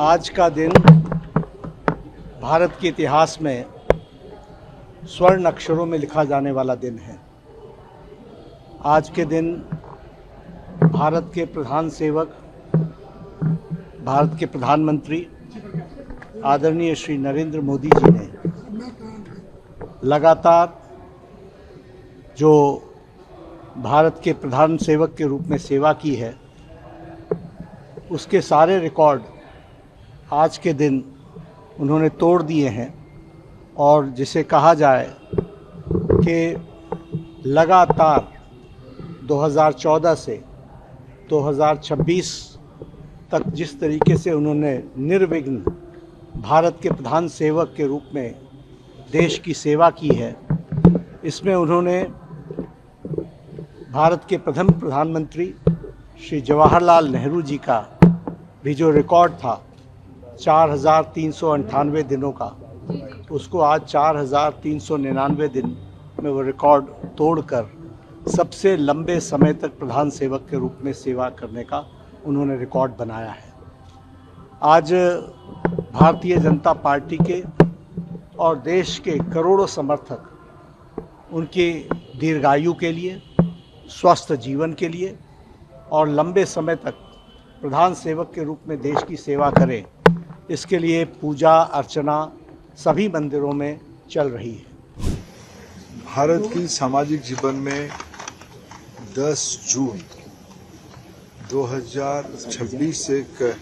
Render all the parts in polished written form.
आज का दिन भारत के इतिहास में स्वर्ण अक्षरों में लिखा जाने वाला दिन है। आज के दिन भारत के प्रधान सेवक, भारत के प्रधानमंत्री आदरणीय श्री नरेंद्र मोदी जी ने लगातार जो भारत के प्रधान सेवक के रूप में सेवा की है, उसके सारे रिकॉर्ड आज के दिन उन्होंने तोड़ दिए हैं। और जिसे कहा जाए कि लगातार 2014 से 2026 तक जिस तरीके से उन्होंने निर्विघ्न भारत के प्रधान सेवक के रूप में देश की सेवा की है, इसमें उन्होंने भारत के प्रथम प्रधानमंत्री श्री जवाहरलाल नेहरू जी का भी जो रिकॉर्ड था 4,398 दिनों का, उसको आज 4,399 दिन में वो रिकॉर्ड तोड़कर सबसे लंबे समय तक प्रधान सेवक के रूप में सेवा करने का उन्होंने रिकॉर्ड बनाया है। आज भारतीय जनता पार्टी के और देश के करोड़ों समर्थक उनकी दीर्घायु के लिए, स्वस्थ जीवन के लिए और लंबे समय तक प्रधान सेवक के रूप में देश की सेवा करें, इसके लिए पूजा अर्चना सभी मंदिरों में चल रही है। भारत की सामाजिक जीवन में 10 जून 2026 एक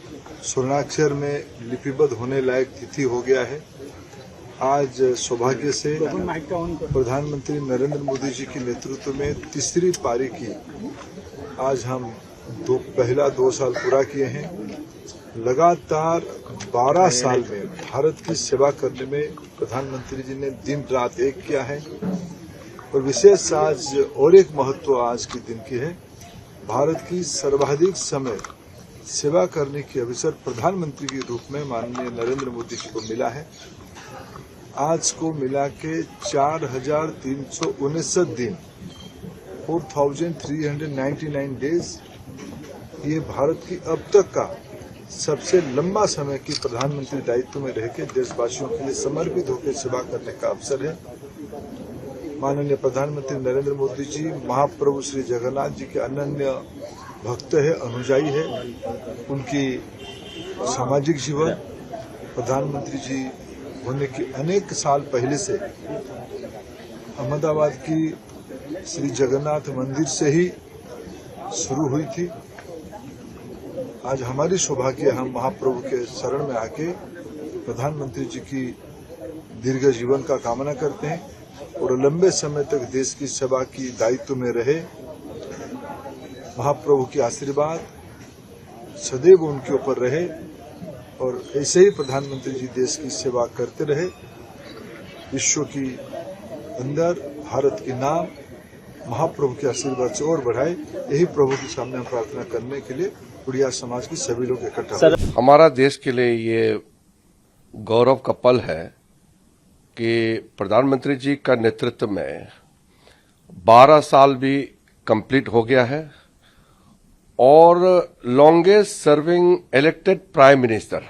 स्वर्णाक्षर में लिपिबद्ध होने लायक तिथि हो गया है। आज सौभाग्य से प्रधानमंत्री नरेंद्र मोदी जी के नेतृत्व में तीसरी पारी की आज हम पहला 2 साल पूरा किए हैं। लगातार 12 साल में भारत की सेवा करने में प्रधानमंत्री जी ने दिन रात एक किया है। और विशेष आज और एक महत्व आज के दिन की है, भारत की सर्वाधिक समय सेवा करने की अवसर प्रधानमंत्री के रूप में माननीय नरेंद्र मोदी जी को मिला है। आज को मिला के 4,369 दिन 4,399 डेज, ये भारत की अब तक का सबसे लंबा समय की प्रधानमंत्री दायित्व में रह के देशवासियों के लिए समर्पित होकर सेवा करने का अवसर है। माननीय प्रधानमंत्री नरेंद्र मोदी जी महाप्रभु श्री जगन्नाथ जी के अनन्य भक्त है, अनुयायी है। उनकी सामाजिक जीवन प्रधानमंत्री जी होने की अनेक साल पहले से अहमदाबाद की श्री जगन्नाथ मंदिर से ही शुरू हुई थी। आज हमारी सौभाग्य, हम महाप्रभु के शरण में आके प्रधानमंत्री जी की दीर्घ जीवन का कामना करते हैं और लंबे समय तक देश की सेवा की दायित्व में रहे। महाप्रभु की आशीर्वाद सदैव उनके ऊपर रहे और ऐसे ही प्रधानमंत्री जी देश की सेवा करते रहे। विश्व की अंदर भारत की नाम महाप्रभु के आशीर्वाद से और बढ़ाए, यही प्रभु के सामने हम प्रार्थना करने के लिए उड़िया समाज के सभी लोग इकट्ठा हुए। हमारा देश के लिए ये गौरव का पल है कि प्रधानमंत्री जी का नेतृत्व में 12 साल भी कंप्लीट हो गया है और longest serving elected prime minister,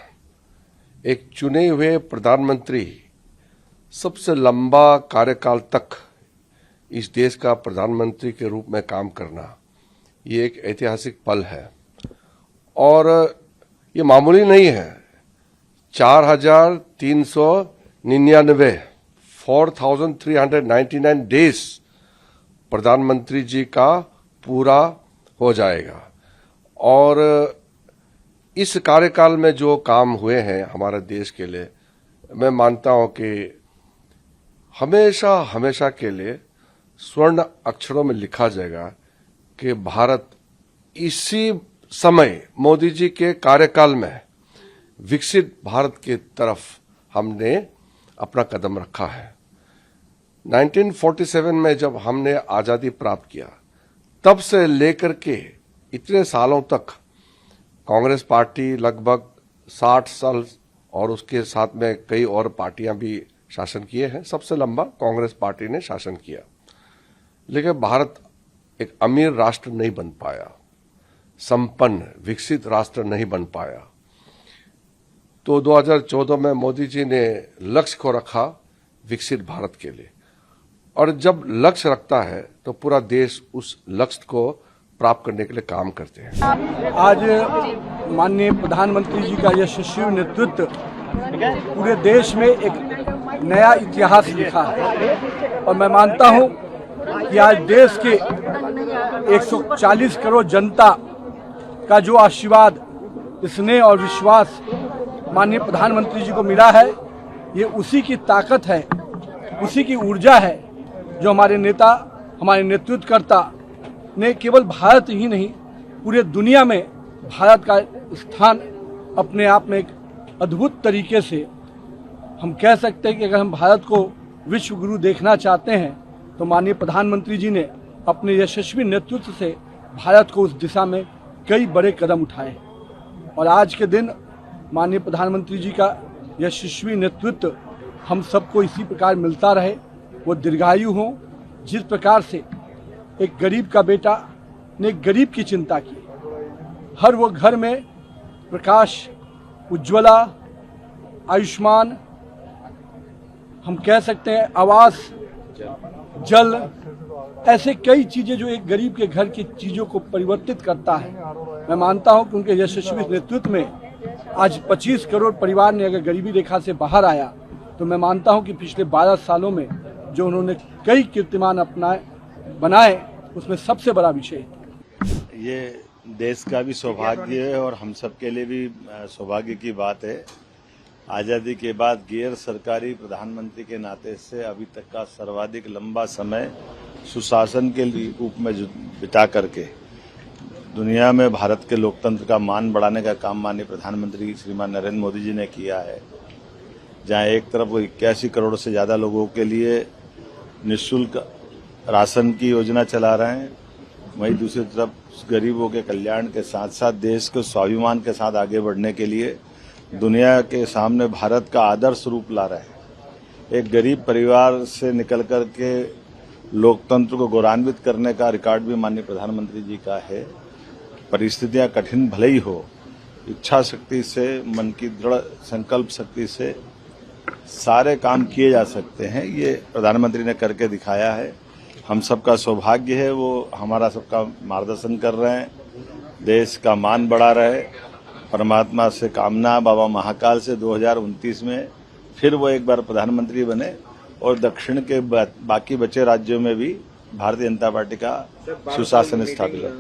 एक चुने हुए प्रधानमंत्री सबसे लंबा कार्यकाल तक इस देश का प्रधानमंत्री के रूप में काम करना, ये एक ऐतिहासिक पल है और ये मामूली नहीं है। 4,399 4,399 डेज प्रधानमंत्री जी का पूरा हो जाएगा और इस कार्यकाल में जो काम हुए हैं हमारे देश के लिए, मैं मानता हूं कि हमेशा हमेशा के लिए स्वर्ण अक्षरों में लिखा जाएगा कि भारत इसी समय मोदी जी के कार्यकाल में विकसित भारत की तरफ हमने अपना कदम रखा है। 1947 में जब हमने आजादी प्राप्त किया, तब से लेकर के इतने सालों तक कांग्रेस पार्टी लगभग 60 साल और उसके साथ में कई और पार्टियां भी शासन किए हैं। सबसे लंबा कांग्रेस पार्टी ने शासन किया, लेकिन भारत एक अमीर राष्ट्र नहीं बन पाया, संपन्न विकसित राष्ट्र नहीं बन पाया। तो 2014 में मोदी जी ने लक्ष्य को रखा विकसित भारत के लिए, और जब लक्ष्य रखता है तो पूरा देश उस लक्ष्य को प्राप्त करने के लिए काम करते हैं। आज माननीय प्रधानमंत्री जी का यशस्वी नेतृत्व पूरे देश में एक नया इतिहास लिखा है, और मैं मानता हूं कि आज देश के 140 करोड़ जनता का जो आशीर्वाद, स्नेह और विश्वास माननीय प्रधानमंत्री जी को मिला है, ये उसी की ताकत है, उसी की ऊर्जा है जो हमारे नेता, हमारे नेतृत्वकर्ता ने केवल भारत ही नहीं पूरे दुनिया में भारत का स्थान अपने आप में एक अद्भुत तरीके से हम कह सकते हैं कि अगर हम भारत को विश्व गुरु देखना चाहते हैं तो माननीय प्रधानमंत्री जी ने अपने यशस्वी नेतृत्व से भारत को उस दिशा में कई बड़े कदम उठाए, और आज के दिन माननीय प्रधानमंत्री जी का यशस्वी नेतृत्व हम सबको इसी प्रकार मिलता रहे, वो दीर्घायु हों। जिस प्रकार से एक गरीब का बेटा ने गरीब की चिंता की, हर वो घर में प्रकाश, उज्ज्वला, आयुष्मान, हम कह सकते हैं आवास, जल, ऐसे कई चीजें जो एक गरीब के घर की चीजों को परिवर्तित करता है। मैं मानता हूं कि उनके यशस्वी नेतृत्व में आज 25 करोड़ परिवार ने अगर गरीबी रेखा से बाहर आया, तो मैं मानता हूं कि पिछले 12 सालों में जो उन्होंने कई कीर्तिमान बनाए, उसमें सबसे बड़ा विषय ये देश का भी सौभाग्य है और हम सब के लिए भी सौभाग्य की बात है। आज़ादी के बाद गैर सरकारी प्रधानमंत्री के नाते से अभी तक का सर्वाधिक लंबा समय सुशासन के रूप में बिता करके दुनिया में भारत के लोकतंत्र का मान बढ़ाने का काम माननीय प्रधानमंत्री श्रीमान नरेंद्र मोदी जी ने किया है। जहां एक तरफ 81 करोड़ से ज़्यादा लोगों के लिए निःशुल्क राशन की योजना चला रहे हैं, वहीं दूसरी तरफ गरीबों के कल्याण के साथ साथ देश को स्वाभिमान के साथ आगे बढ़ने के लिए दुनिया के सामने भारत का आदर्श रूप ला रहे हैं। एक गरीब परिवार से निकल कर के लोकतंत्र को गौरवान्वित करने का रिकॉर्ड भी माननीय प्रधानमंत्री जी का है। परिस्थितियां कठिन भले ही हो, इच्छा शक्ति से, मन की दृढ़ संकल्प शक्ति से सारे काम किए जा सकते हैं। ये प्रधानमंत्री ने करके दिखाया है। हम सबका सौभाग्य है वो हमारा सबका मार्गदर्शन कर रहे हैं, देश का मान बढ़ा रहे। परमात्मा से कामना, बाबा महाकाल से 2029 में फिर वो एक बार प्रधानमंत्री बने और दक्षिण के बाकी बचे राज्यों में भी भारतीय जनता पार्टी का सुशासन स्थापित हो।